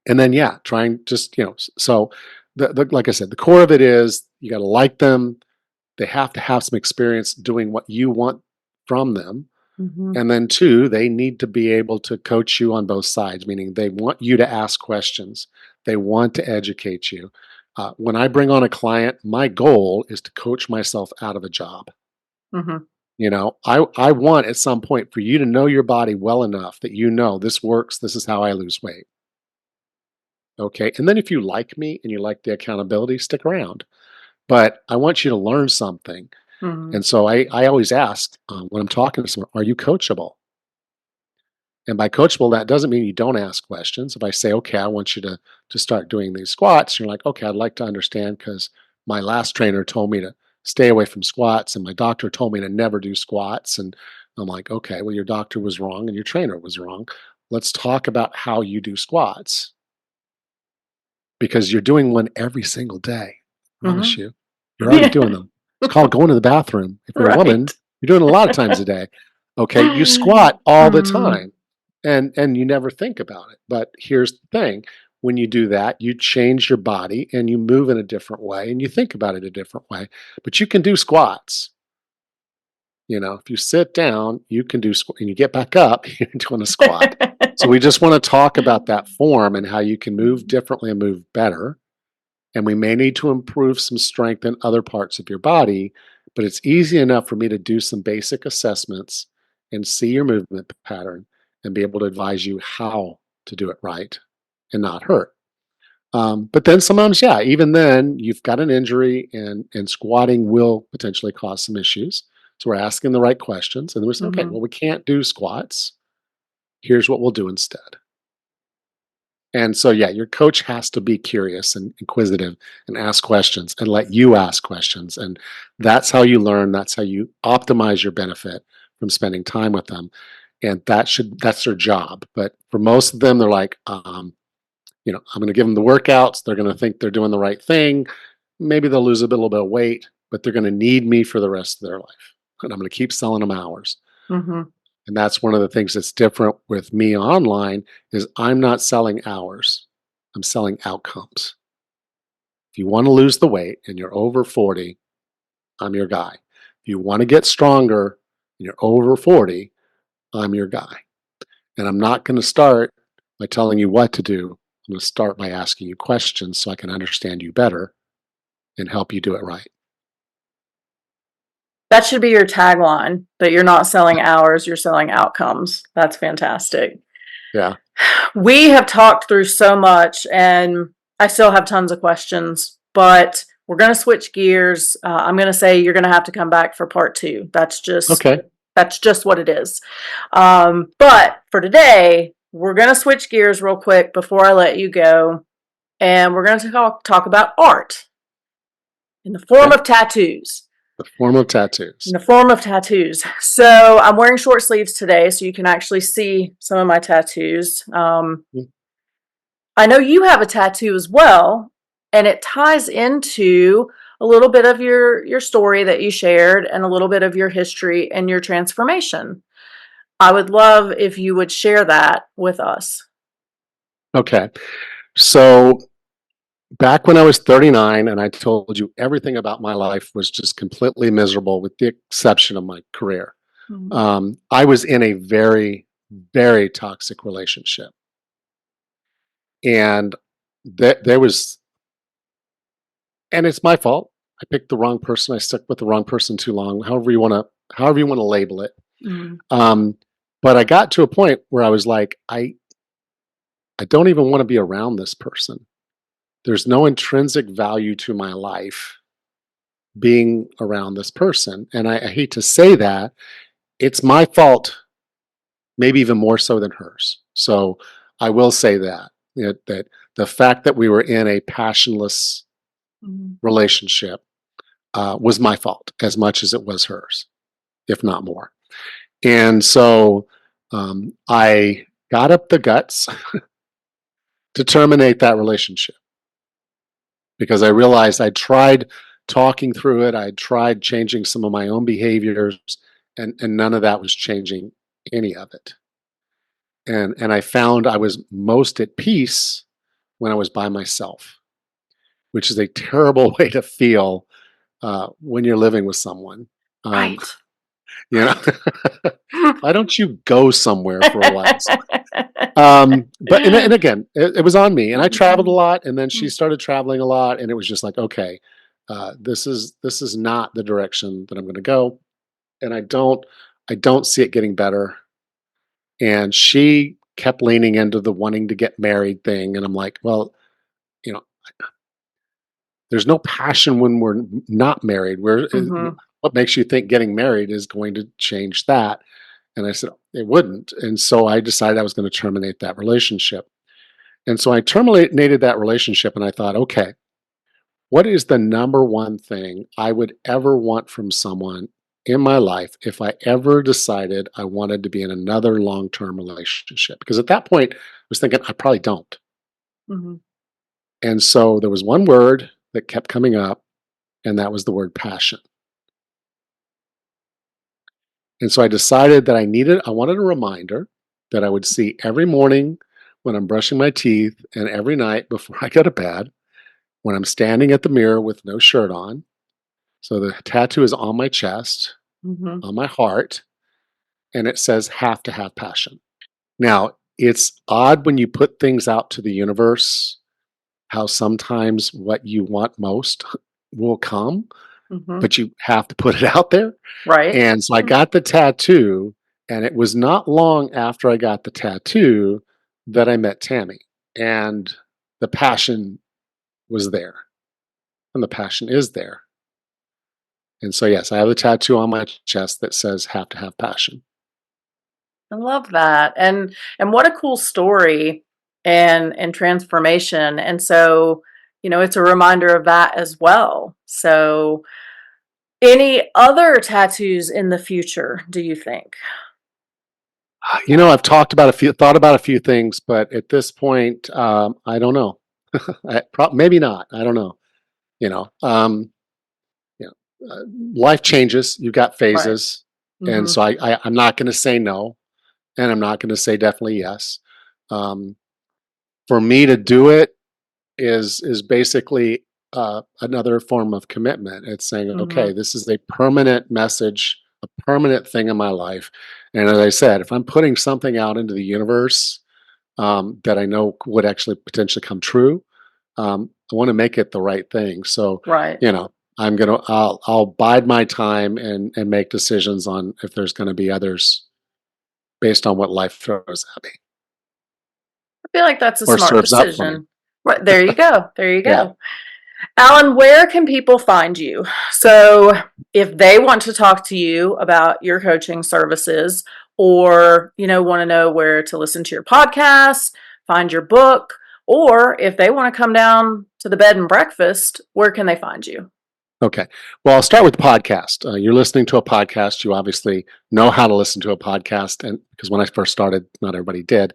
and then, yeah, trying just, so like I said, the core of it is you got to like them. They have to have some experience doing what you want from them.
Mhm.
And then, two, they need to be able to coach you on both sides, meaning they want you to ask questions, they want to educate you. When I bring on a client, my goal is to coach myself out of a job.
Mhm.
I want at some point for you to know your body well enough that this works, this is how I lose weight. Okay. And then if you like me and you like the accountability, stick around. But I want you to learn something.
Mhm.
And so I always ask when I'm talking to someone, are you coachable? And by coachable, that doesn't mean you don't ask questions. If I say, okay, I want you to start doing these squats, you're like, okay, I'd like to understand because my last trainer told me to stay away from squats, and my doctor told me to never do squats. And I'm like, okay, well, your doctor was wrong and your trainer was wrong. Let's talk about how you do squats because you're doing one every single day. I promise
Mhm.
you. You're already
Yeah.
doing them. It's called going to the bathroom. If you're a woman,
Right.
you're doing it a lot of times a day. Okay, you squat all the
Mhm.
time and you never think about it. But here's the thing. When you do that, you change your body and you move in a different way and you think about it a different way. But you can do squats. If you sit down, you can do squat and you get back up, you're doing a squat. So we just want to talk about that form and how you can move
Mhm.
differently and move better. And we may need to improve some strength in other parts of your body, but it's easy enough for me to do some basic assessments and see your movement pattern and be able to advise you how to do it right and not hurt. But then sometimes, yeah, even then, you've got an injury and squatting will potentially cause some issues. So we're asking the right questions and then we say, okay,
Mhm.
well, we can't do squats. Here's what we'll do instead. And so, yeah, your coach has to be curious and inquisitive and ask questions and let you ask questions. And that's how you learn. That's how you optimize your benefit from spending time with them. And that's their job. But for most of them, they're like, I'm going to give them the workouts. They're going to think they're doing the right thing. Maybe they'll lose a little bit of weight, but they're going to need me for the rest of their life. And I'm going to keep selling them hours.
Mhm.
And that's one of the things that's different with me online is I'm not selling hours. I'm selling outcomes. If you want to lose the weight and you're over 40, I'm your guy. If you want to get stronger and you're over 40, I'm your guy. And I'm not going to start by telling you what to do. I'm going to start by asking you questions so I can understand you better and help you do it right.
That should be your tagline, that you're not selling hours, you're selling outcomes. That's fantastic.
Yeah.
We have talked through so much, and I still have tons of questions, but we're going to switch gears. I'm going to say you're going to have to come back for part two.
Okay.
That's just what it is. But for today, we're going to switch gears real quick before I let you go, and we're going to talk about art in the form
Okay.
of tattoos.
The form of tattoos.
In the form of tattoos. So I'm wearing short sleeves today, so you can actually see some of my tattoos. I know you have a tattoo as well, and it ties into a little bit of your story that you shared and a little bit of your history and your transformation. I would love if you would share that with us.
Okay. So back when I was 39 and I told you everything about my life was just completely miserable with the exception of my career,
Mhm.
I was in a very, very toxic relationship. And there was, and it's my fault. I picked the wrong person. I stuck with the wrong person too long, however you want to label it.
Mhm.
Um, but I got to a point where I was like, I don't even want to be around this person. There's no intrinsic value to my life being around this person. And I hate to say that, it's my fault, maybe even more so than hers. So I will say that, that the fact that we were in a passionless
Mhm.
relationship was my fault as much as it was hers, if not more. And so I got up the guts to terminate that relationship because I realized I tried talking through it. I tried changing some of my own behaviors, and none of that was changing any of it. And I found I was most at peace when I was by myself, which is a terrible way to feel when you're living with someone. Um,
Right.
you know, why don't you go somewhere for a while? But and again, it was on me, and I traveled a lot, and then she started traveling a lot, and it was just like, okay, this is not the direction that I'm going to go, and I don't see it getting better. And she kept leaning into the wanting to get married thing, and I'm like, well, you know, there's no passion when we're not married.
Mhm.
What makes you think getting married is going to change that? And I said it wouldn't, and so I decided I was going to terminate that relationship. And so I terminated that relationship and I thought, okay, what is the number one thing I would ever want from someone in my life if I ever decided I wanted to be in another long term relationship? Because at that point, I was thinking, I probably don't.
Mhm.
And so there was one word that kept coming up, and that was the word passion. And so I decided that I wanted a reminder that I would see every morning when I'm brushing my teeth and every night before I go to bed when I'm standing at the mirror with no shirt on. So the tattoo is on my chest,
Mhm.
on my heart, and it says have to have passion. Now, it's odd when you put things out to the universe, how sometimes what you want most will come,
Mhm.
but you have to put it out there.
Right.
And so I got the tattoo, and it was not long after I got the tattoo that I met Tammy. And the passion was there, and the passion is there. And so, yes, I have a tattoo on my chest that says have to have passion.
I love that. And what a cool story and transformation. And so, it's a reminder of that as well. So, any other tattoos in the future, do you think?
I've thought about a few things, but at this point, I don't know. Maybe not. I don't know. You know, um, you Life changes. You've got
Right.
phases, and
Mhm.
so I'm not going to say no, and I'm not going to say definitely yes. Um, for me to do it is basically another form of commitment. It's saying, okay,
Mhm.
this is a permanent message, a permanent thing in my life. And as I said, if I'm putting something out into the universe, that I know would actually potentially come true. I want to make it the right thing. So,
Right.
I'll bide my time and make decisions on if there's going to be others based on what life throws at me
I feel like that's a
or
smart
serves up for me.
decision. Right. There you go. There you
Yeah.
go. Allan, where can people find you? So, if they want to talk to you about your coaching services or, want to know where to listen to your podcast, find your book, or if they want to come down to the bed and breakfast, where can they find you?
Okay. Well, I'll start with the podcast. You're listening to a podcast. You obviously know how to listen to a podcast, and because when I first started, not everybody did.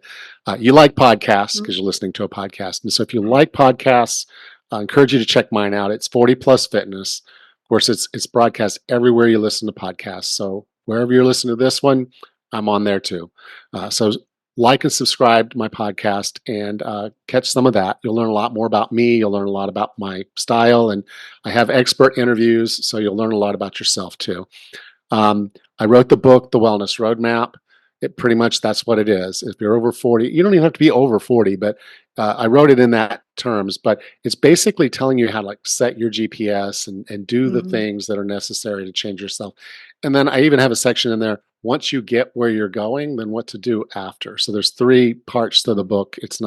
You like podcasts because you're listening to a podcast, and so if you like podcasts, I encourage you to check mine out. It's 40 Plus Fitness. Of course, it's broadcast everywhere you listen to podcasts. So wherever you're listening to this one, I'm on there too. So like and subscribe to my podcast and catch some of that. You'll learn a lot more about me. You'll learn a lot about my style, and I have expert interviews, so you'll learn a lot about yourself too. I wrote the book, The Wellness Roadmap. It pretty much that's what it is. If you're over 40, you don't even have to be over 40, but I wrote it in that terms. But it's basically telling you how to set your GPS and do the
Mhm.
things that are necessary to change yourself. And then I even have a section in there. Once you get where you're going, then what to do after. So there's 3 parts to the book. It's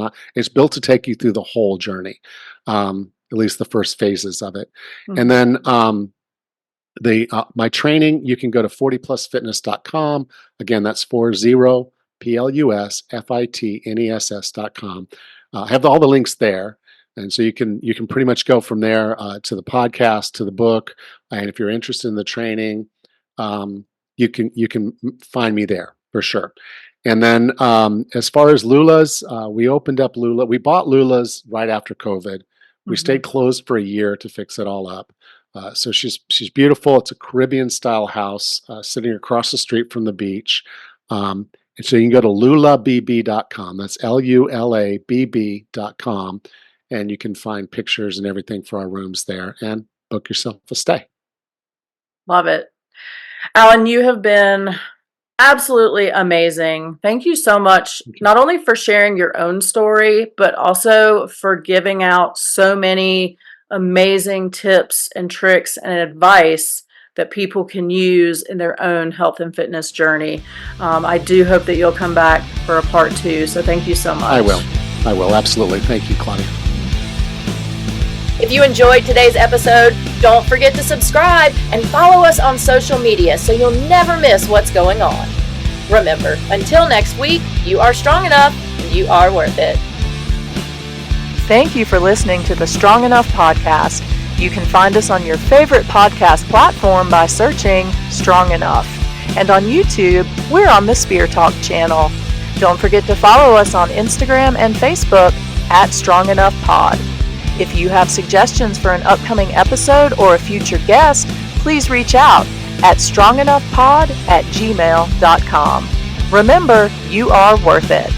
built to take you through the whole journey, at least the first phases of it. And
Mhm.
then my training, you can go to 40plusfitness.com. Again, that's 40plusfitness.com. I have all the links there. And so you can pretty much go from there to the podcast, to the book. And if you're interested in the training, you can find me there for sure. And then as far as Lula's, we opened up Lula. We bought Lula's right after COVID. We
Mhm.
stayed closed for a year to fix it all up. So she's beautiful. It's a Caribbean style house sitting across the street from the beach. And so you can go to lulabb.com. That's lulabb.com. And you can find pictures and everything for our rooms there and book yourself a stay.
Love it. Allan, you have been absolutely amazing. Thank you so much,
Thank you.
not only for sharing your own story, but also for giving out so many amazing tips and tricks and advice that people can use in their own health and fitness journey. I do hope that you'll come back for a part 2. So thank you so much.
I will. Absolutely. Thank you, Claudia.
If you enjoyed today's episode, don't forget to subscribe and follow us on social media so you'll never miss what's going on. Remember, until next week, you are strong enough and you are worth it. Thank you for listening to the Strong Enough podcast. You can find us on your favorite podcast platform by searching Strong Enough. And on YouTube, we're on the Spear Talk channel. Don't forget to follow us on Instagram and Facebook at Strong Enough Pod. If you have suggestions for an upcoming episode or a future guest, please reach out at strongenoughpod@gmail.com. Remember, you are worth it.